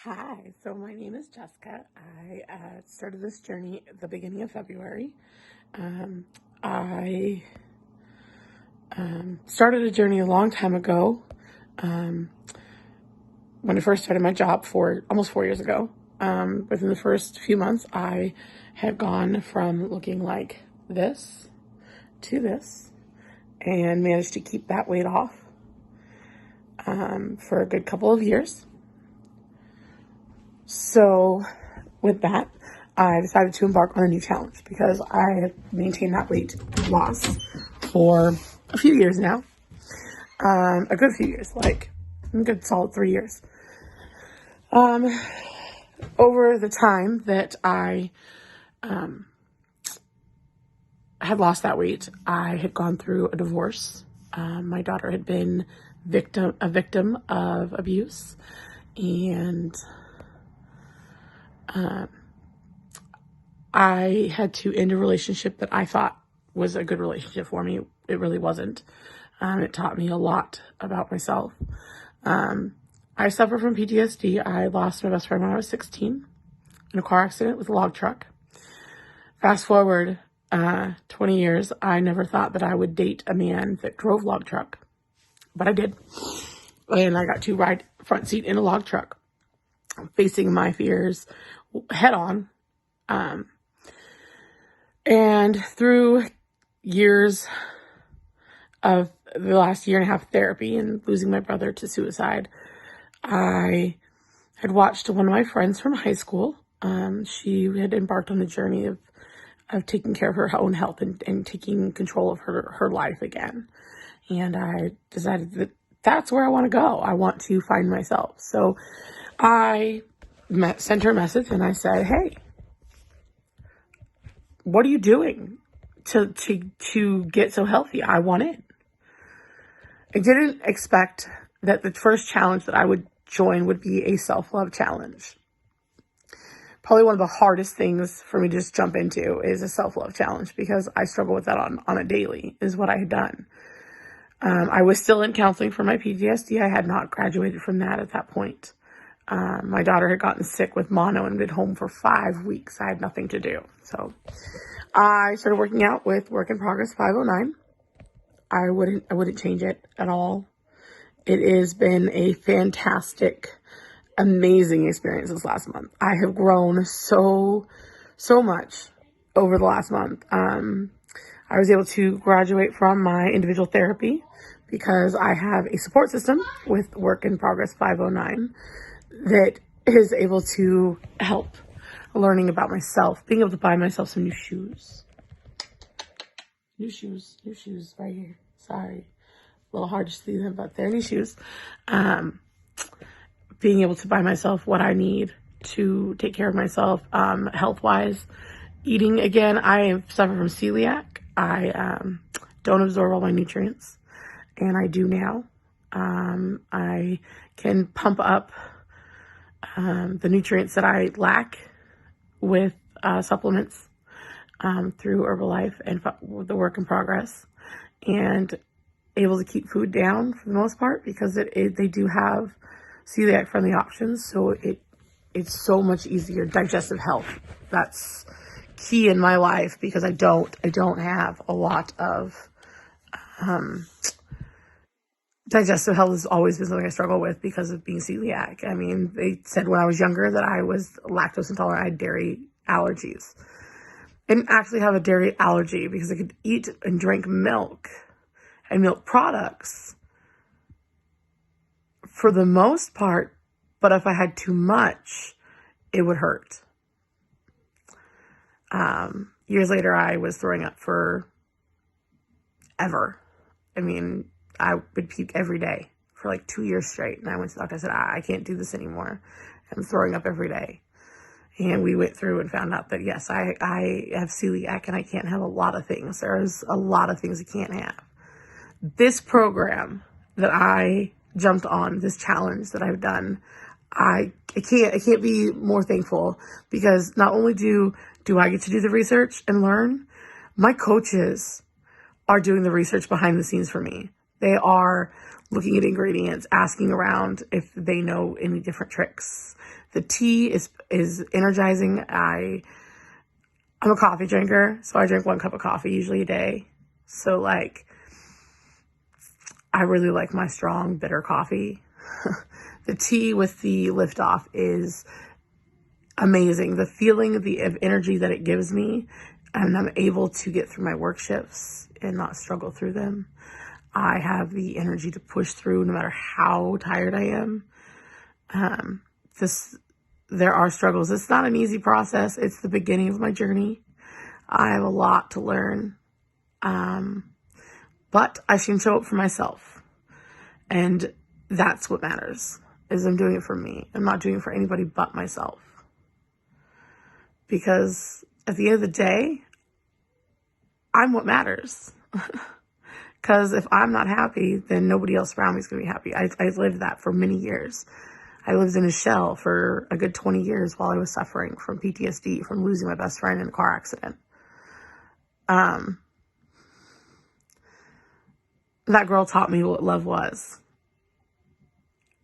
Hi, so my name is Jessica. I started this journey at the beginning of February. I started a journey a long time ago when I first started my job almost 4 years ago. Within the first few months, I had gone from looking like this to this and managed to keep that weight off for a good couple of years. So with that, I decided to embark on a new challenge because I have maintained that weight loss for a few years now. A good few years, like a good solid 3 years. Over the time that I had lost that weight, I had gone through a divorce. My daughter had been a victim of abuse, and I had to end a relationship that I thought was a good relationship for me. It really wasn't. It taught me a lot about myself. I suffer from PTSD. I lost my best friend when I was 16 in a car accident with a log truck. Fast forward 20 years, I never thought that I would date a man that drove log truck, but I did. And I got to ride front seat in a log truck, facing my fears head on. And through years of the last year and a half of therapy and losing my brother to suicide, I had watched one of my friends from high school. She had embarked on the journey of taking care of her own health and taking control of her life again. And I decided that that's where I want to go. I want to find myself. So I sent her a message and I said, hey, what are you doing to get so healthy? I want in. I didn't expect that the first challenge that I would join would be a self-love challenge. Probably one of the hardest things for me to just jump into is a self-love challenge because I struggle with that on a daily, is what I had done. I was still in counseling for my PTSD. I had not graduated from that at that point. My daughter had gotten sick with mono and been home for 5 weeks. I had nothing to do. So I started working out with Work in Progress 509. I wouldn't change it at all. It has been a fantastic, amazing experience this last month. I have grown so much over the last month. I was able to graduate from my individual therapy because I have a support system with Work in Progress 509 that is able to help learning about myself, being able to buy myself some new shoes. New shoes right here. Sorry. A little hard to see them, but they're new shoes. Being able to buy myself what I need to take care of myself, health-wise. Eating again, I suffer from celiac. I don't absorb all my nutrients, and I do now. I can pump up the nutrients that I lack with supplements through Herbalife and the Work in Progress, and able to keep food down for the most part because they do have celiac friendly options, so it's so much easier. Digestive health, that's key in my life because I don't have a lot of digestive health has always been something I struggle with because of being celiac. I mean, they said when I was younger that I was lactose intolerant. I had dairy allergies. I didn't actually have a dairy allergy because I could eat and drink milk and milk products for the most part, but if I had too much, it would hurt. Years later, I was throwing up for ever. I mean, I would puke every day for like 2 years straight. And I went to the doctor. I said, I can't do this anymore. I'm throwing up every day. And we went through and found out that, yes, I have celiac and I can't have a lot of things. There's a lot of things I can't have. This program that I jumped on, this challenge that I've done, I can't be more thankful because not only do I get to do the research and learn, my coaches are doing the research behind the scenes for me. They are looking at ingredients, asking around if they know any different tricks. The tea is energizing. I'm a coffee drinker, so I drink 1 cup of coffee usually a day. So like, I really like my strong, bitter coffee. The tea with the liftoff is amazing. The feeling of energy that it gives me, and I'm able to get through my work shifts and not struggle through them. I have the energy to push through no matter how tired I am. There are struggles. It's not an easy process. It's the beginning of my journey. I have a lot to learn. But I can show up for myself. And that's what matters, is I'm doing it for me. I'm not doing it for anybody but myself. Because at the end of the day, I'm what matters. Because if I'm not happy, then nobody else around me is going to be happy. I lived that for many years. I lived in a shell for a good 20 years while I was suffering from PTSD, from losing my best friend in a car accident. That girl taught me what love was.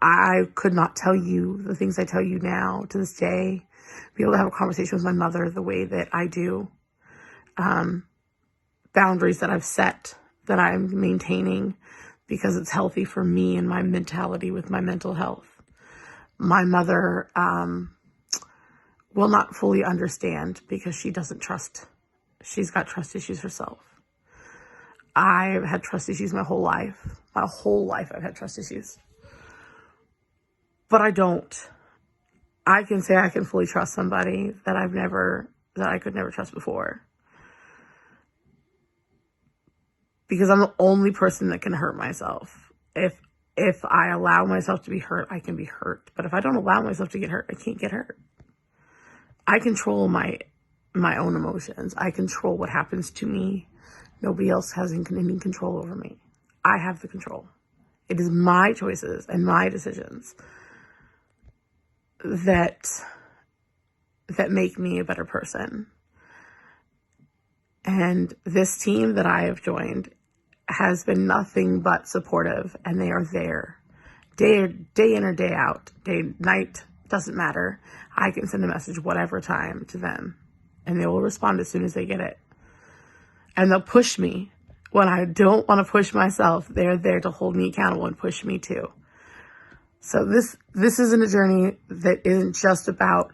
I could not tell you the things I tell you now to this day, be able to have a conversation with my mother the way that I do. Boundaries that I've set, that I'm maintaining because it's healthy for me and my mentality with my mental health. My mother will not fully understand because she doesn't trust. She's got trust issues herself. I've had trust issues my whole life. My whole life I've had trust issues. But I don't. I can say I can fully trust somebody that I could never trust before. Because I'm the only person that can hurt myself. If I allow myself to be hurt, I can be hurt. But if I don't allow myself to get hurt, I can't get hurt. I control my own emotions. I control what happens to me. Nobody else has any control over me. I have the control. It is my choices and my decisions that make me a better person. And this team that I have joined has been nothing but supportive, and they are there day in or day out, night, doesn't matter. I can send a message whatever time to them, and they will respond as soon as they get it. And they'll push me when I don't want to push myself. They're there to hold me accountable and push me too. So this isn't a journey that isn't just about,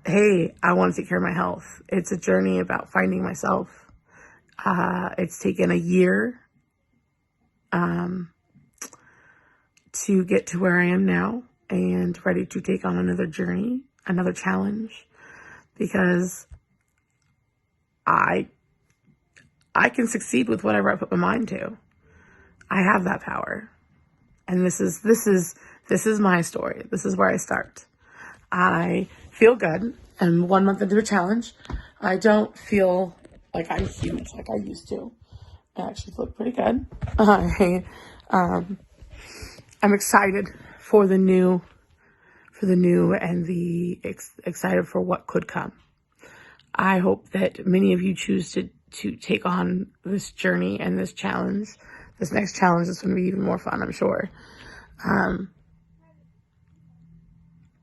hey, I want to take care of my health. It's a journey about finding myself. It's taken a year to get to where I am now and ready to take on another journey, another challenge, because I can succeed with whatever I put my mind to. I have that power. And this is my story. This is where I start. I feel good. And 1 month into a challenge, I don't feel like I'm huge like I used to. I actually look pretty good. I'm excited for the new, and excited for what could come. I hope that many of you choose to take on this journey and this challenge. This next challenge is going to be even more fun, I'm sure.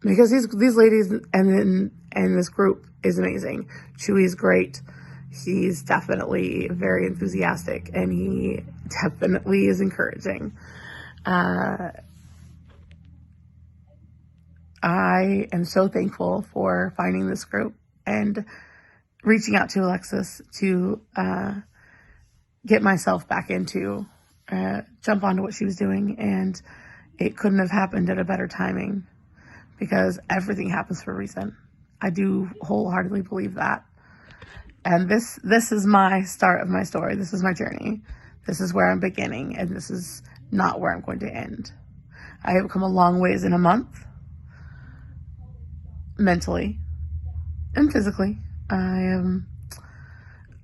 Because these ladies and this group is amazing. Chewy's great. He's definitely very enthusiastic, and he definitely is encouraging. I am so thankful for finding this group and reaching out to Alexis to get myself back into, jump onto what she was doing. And it couldn't have happened at a better timing, because everything happens for a reason. I do wholeheartedly believe that. And this is my start of my story. This is my journey. This is where I'm beginning, and this is not where I'm going to end. I have come a long ways in a month, mentally and physically. I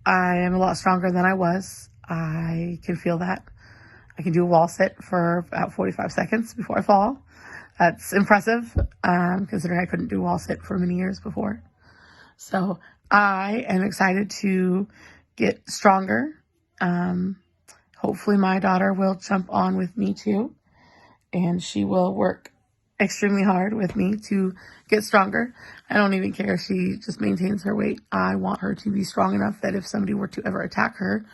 am a lot stronger than I was. I can feel that. I can do a wall sit for about 45 seconds before I fall. That's impressive, considering I couldn't do a wall sit for many years before. So I am excited to get stronger. Hopefully my daughter will jump on with me too, and she will work extremely hard with me to get stronger. I don't even care if she just maintains her weight. I want her to be strong enough that if somebody were to ever attack her,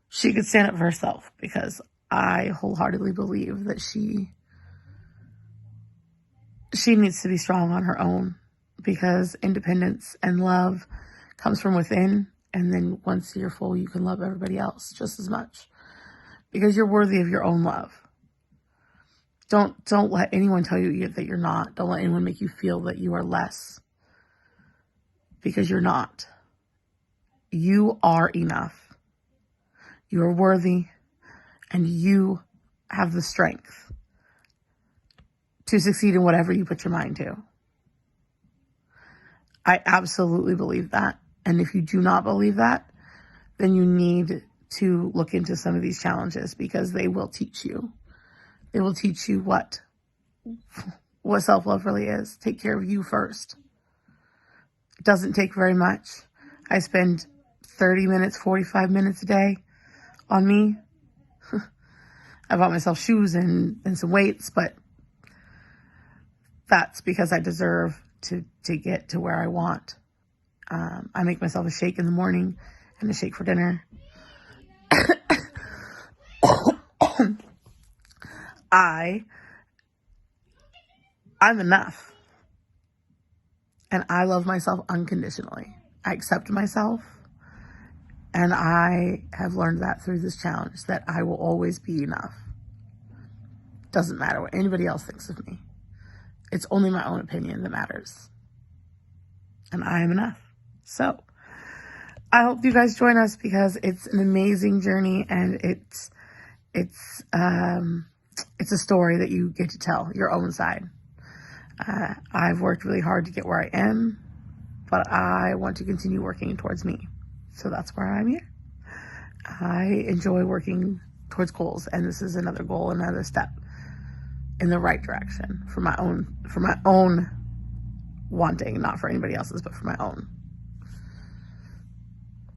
she could stand up for herself, because I wholeheartedly believe that she needs to be strong on her own, because independence and love comes from within. And then once you're full, you can love everybody else just as much, because you're worthy of your own love. Don't let anyone tell you that you're not. Don't let anyone make you feel that you are less, because you're not. You are enough. You are worthy, and you have the strength to succeed in whatever you put your mind to. I absolutely believe that. And if you do not believe that, then you need to look into some of these challenges, because they will teach you. They will teach you what self-love really is. Take care of you first. It doesn't take very much. I spend 30 minutes, 45 minutes a day on me. I bought myself shoes and some weights, but that's because I deserve to get to where I want. I make myself a shake in the morning and a shake for dinner. I'm enough. And I love myself unconditionally. I accept myself. And I have learned that through this challenge, that I will always be enough. Doesn't matter what anybody else thinks of me. It's only my own opinion that matters. And I am enough. So I hope you guys join us, because it's an amazing journey, and it's a story that you get to tell your own side. I've worked really hard to get where I am, but I want to continue working towards me. So that's why I'm here. I enjoy working towards goals, and this is another goal, another step in the right direction for my own wanting, not for anybody else's, but for my own.